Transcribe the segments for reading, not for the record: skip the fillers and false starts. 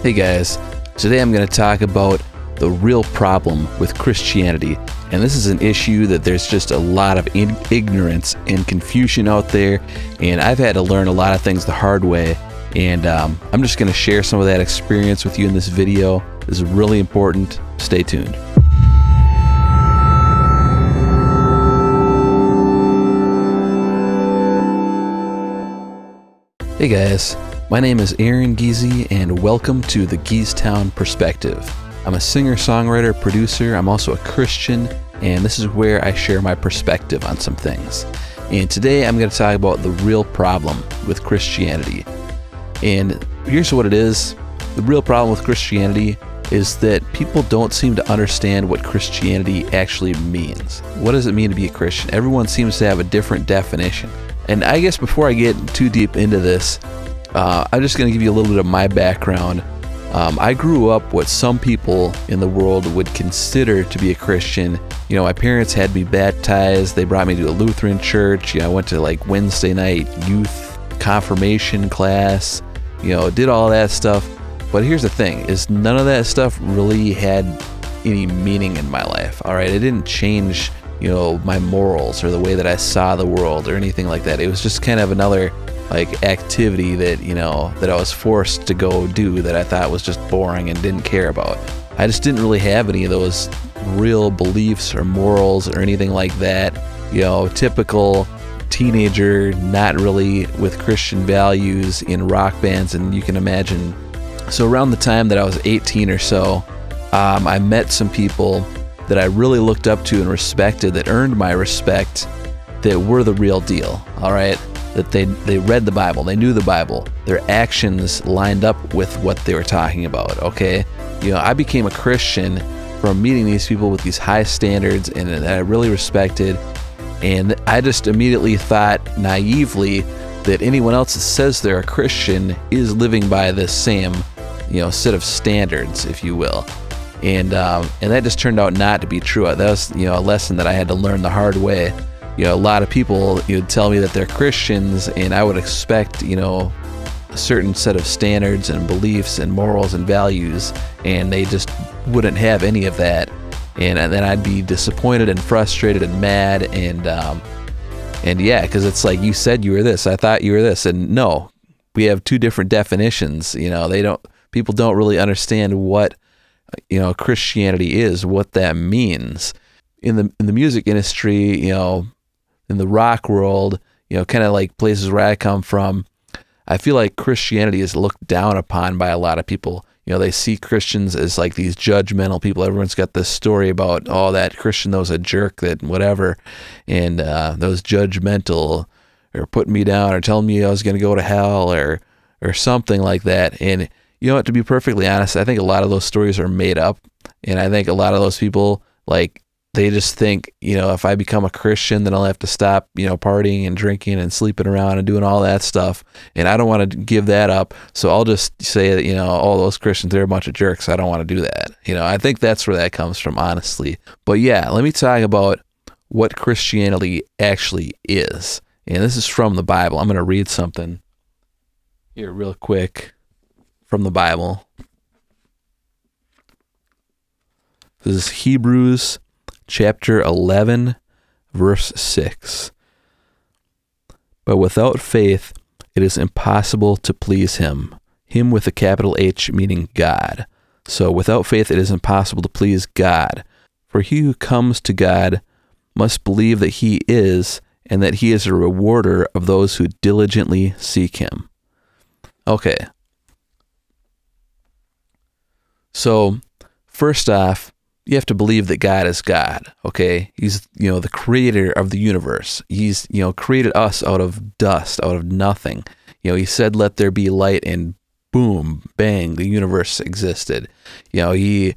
Hey guys, today I'm going to talk about the real problem with Christianity. And this is an issue that there's just a lot of ignorance and confusion out there, and I've had to learn a lot of things the hard way, and I'm just going to share some of that experience with you in this video. This is really important. Stay tuned. Hey guys, my name is Aaron Geezy, and welcome to the Geeztown Perspective. I'm a singer-songwriter, producer, I'm also a Christian, and this is where I share my perspective on some things. And today I'm going to talk about the real problem with Christianity. And here's what it is. The real problem with Christianity is that people don't seem to understand what Christianity actually means. What does it mean to be a Christian? Everyone seems to have a different definition. And I guess before I get too deep into this, I'm just going to give you a little bit of my background. I grew up what some people in the world would consider to be a Christian. You know, my parents had me baptized. They brought me to a Lutheran church. You know, I went to like Wednesday night youth confirmation class, you know, did all that stuff. But here's the thing, is none of that stuff really had any meaning in my life, all right? It didn't change, you know, my morals or the way that I saw the world or anything like that. It was just kind of another like activity that, you know, that I was forced to go do that I thought was just boring and didn't care about. I just didn't really have any of those real beliefs or morals or anything like that. You know, typical teenager, not really with Christian values in rock bands, and you can imagine. So around the time that I was 18 or so, I met some people that I really looked up to and respected, that earned my respect, that were the real deal, all right? That they read the Bible, they knew the Bible, their actions lined up with what they were talking about, okay? You know, I became a Christian from meeting these people with these high standards and that I really respected, and I just immediately thought naively that anyone else that says they're a Christian is living by this same, you know, set of standards, if you will. And that just turned out not to be true. That was, you know, a lesson that I had to learn the hard way. You know, a lot of people, you would tell me that they're Christians, and I would expect, you know, a certain set of standards and beliefs and morals and values, and they just wouldn't have any of that. And then I'd be disappointed and frustrated and mad, and yeah, because it's like, you said you were this, I thought you were this, and no, we have two different definitions. You know, people don't really understand what, you know, Christianity is, what that means. In the music industry, you know, in the rock world, you know, kind of like places where I come from, I feel like Christianity is looked down upon by a lot of people. You know, they see Christians as like these judgmental people. Everyone's got this story about, oh, that Christian, that was a jerk, that whatever, and that was judgmental, or putting me down, or telling me I was going to go to hell, or something like that. And you know what, to be perfectly honest, I think a lot of those stories are made up, and I think a lot of those people, like, they just think, you know, if I become a Christian, then I'll have to stop, you know, partying and drinking and sleeping around and doing all that stuff. And I don't want to give that up. So I'll just say that, you know, all those Christians, they're a bunch of jerks. I don't want to do that. You know, I think that's where that comes from, honestly. But yeah, let me talk about what Christianity actually is. And this is from the Bible. I'm going to read something here real quick from the Bible. This is Hebrews chapter 11, verse 6. But without faith, it is impossible to please him. Him with a capital H, meaning God. So without faith, it is impossible to please God. For he who comes to God must believe that he is, and that he is a rewarder of those who diligently seek him. Okay. So, first off, you have to believe that God is God, okay? He's, you know, the creator of the universe. He's, you know, created us out of dust, out of nothing. You know, he said, let there be light, and boom, bang, the universe existed. You know, he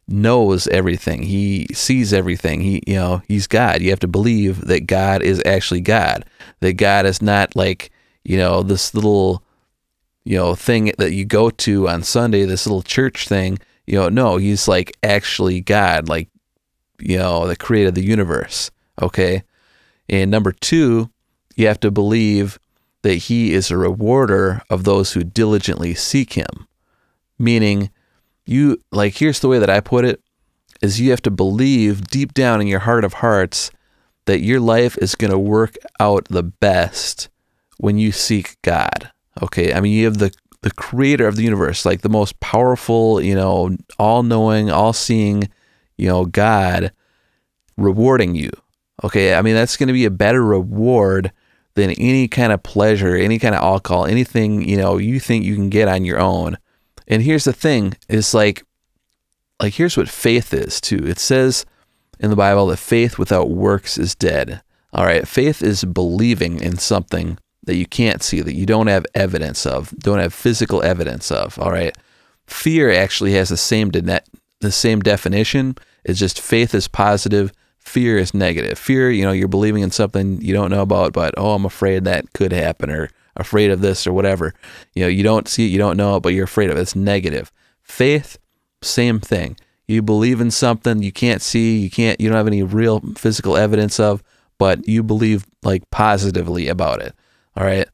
knows everything. He sees everything. You know, he's God. You have to believe that God is actually God. That God is not like, you know, this little, you know, thing that you go to on Sunday, this little church thing. You know, no, he's like actually God, like, you know, that created the universe, okay? And number two, you have to believe that he is a rewarder of those who diligently seek him. meaning here's the way that I put it, is you have to believe deep down in your heart of hearts that your life is going to work out the best when you seek God. Okay, I mean, you have the creator of the universe, like the most powerful, all-knowing, all-seeing, God rewarding you. Okay, I mean, that's going to be a better reward than any kind of pleasure, any kind of alcohol, anything, you think you can get on your own. And here's the thing, is like here's what faith is too. It says in the Bible that faith without works is dead. All right, faith is believing in something that you can't see, that you don't have evidence of, don't have physical evidence of. All right, fear actually has the same definition. It's just faith is positive, fear is negative. Fear, you're believing in something you don't know about, but I'm afraid that could happen, or afraid of this, or whatever. You don't see it, you don't know it, but you're afraid of it. It's negative. Faith, same thing. You believe in something you can't see, you don't have any real physical evidence of, but you believe positively about it. All right.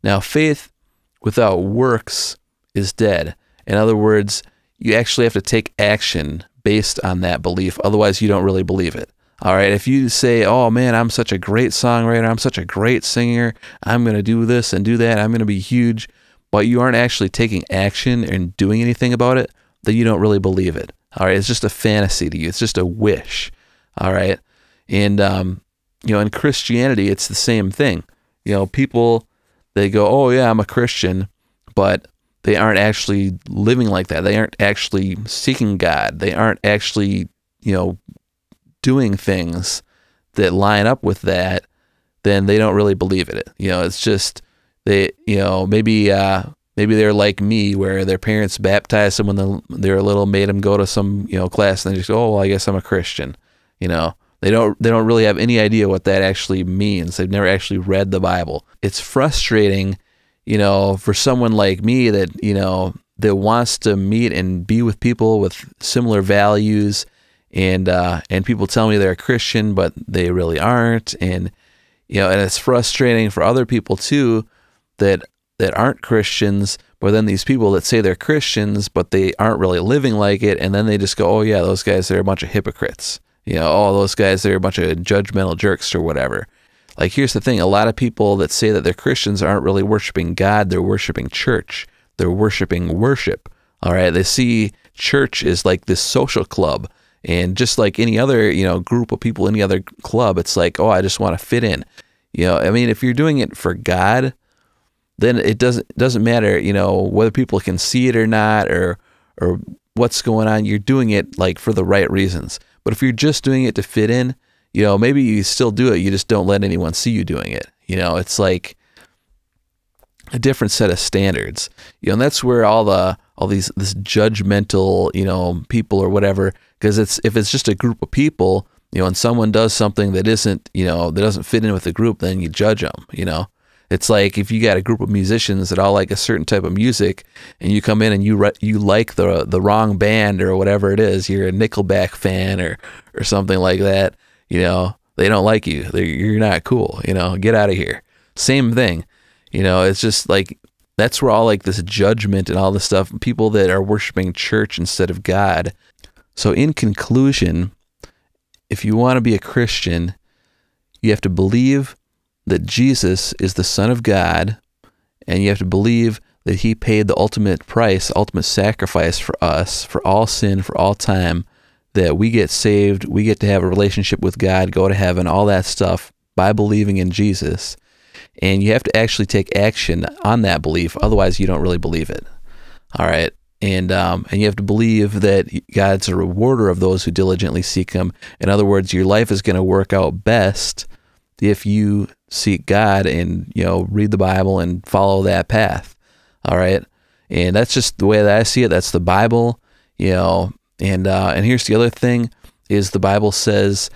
Now, faith without works is dead. In other words, you actually have to take action based on that belief. Otherwise, you don't really believe it. All right. If you say, oh man, I'm such a great songwriter, I'm such a great singer, I'm going to do this and do that, I'm going to be huge, but you aren't actually taking action and doing anything about it, then you don't really believe it. All right. It's just a fantasy to you. It's just a wish. All right. And, in Christianity, it's the same thing. People, they go, oh yeah, I'm a Christian, but they aren't actually living like that. They aren't actually seeking God. They aren't actually, doing things that line up with that. Then they don't really believe it. It's just they, maybe they're like me, where their parents baptized them when they were little, made them go to some, class, and they just go, oh, well, I guess I'm a Christian. They don't really have any idea what that actually means. They've never actually read the Bible. It's frustrating, for someone like me that, that wants to meet and be with people with similar values, and people tell me they're a Christian, but they really aren't. And, and it's frustrating for other people too, that aren't Christians, but then these people that say they're Christians, but they aren't really living like it. And then they just go, oh yeah, those guys, they're a bunch of hypocrites. Those guys, they're a bunch of judgmental jerks or whatever. Here's the thing. A lot of people that say that they're Christians aren't really worshiping God. They're worshiping church. They're worshiping worship. All right. They see church as like this social club. And just like any other, group of people, any other club, it's like, oh, I just want to fit in. If you're doing it for God, then it doesn't matter, whether people can see it or not, or what's going on. You're doing it for the right reasons. But if you're just doing it to fit in, maybe you still do it. You just don't let anyone see you doing it. It's like a different set of standards. And that's where this judgmental, people or whatever, because if it's just a group of people, and someone does something that isn't, that doesn't fit in with the group, then you judge them. It's like if you got a group of musicians that all like a certain type of music, and you come in and you like the wrong band or whatever it is, you're a Nickelback fan or something like that, they don't like you. You're not cool, get out of here. Same thing, it's just like, that's where all this judgment and all this stuff, people that are worshiping church instead of God. So in conclusion, if you want to be a Christian, you have to believe that Jesus is the Son of God, and you have to believe that he paid the ultimate price, ultimate sacrifice for us, for all sin, for all time, that we get saved, we get to have a relationship with God, go to heaven, all that stuff by believing in Jesus. And you have to actually take action on that belief, otherwise you don't really believe it. All right. And you have to believe that God's a rewarder of those who diligently seek him. In other words, your life is going to work out best if you seek God and, read the Bible and follow that path. All right. And that's just the way that I see it. That's the Bible, and here's the other thing is the Bible says,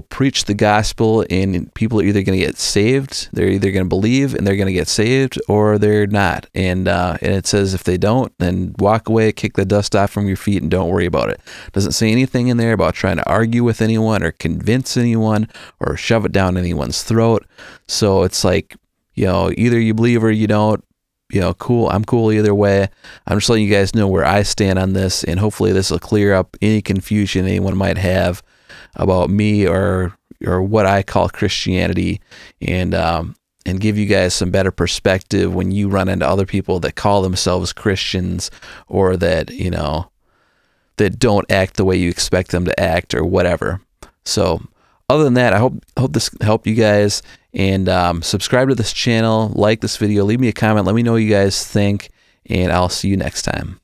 preach the gospel, and people are either going to get saved, they're either going to believe and they're going to get saved, or they're not. And it says if they don't, then walk away, kick the dust off from your feet, and don't worry about it. It doesn't say anything in there about trying to argue with anyone or convince anyone or shove it down anyone's throat. So it's like, either you believe or you don't. cool. I'm cool either way. I'm just letting you guys know where I stand on this, and hopefully this will clear up any confusion anyone might have about me or what I call Christianity, and give you guys some better perspective when you run into other people that call themselves Christians, or that that don't act the way you expect them to act, or whatever. So other than that, I hope this helped you guys, and subscribe to this channel, like this video, leave me a comment, let me know what you guys think, and I'll see you next time.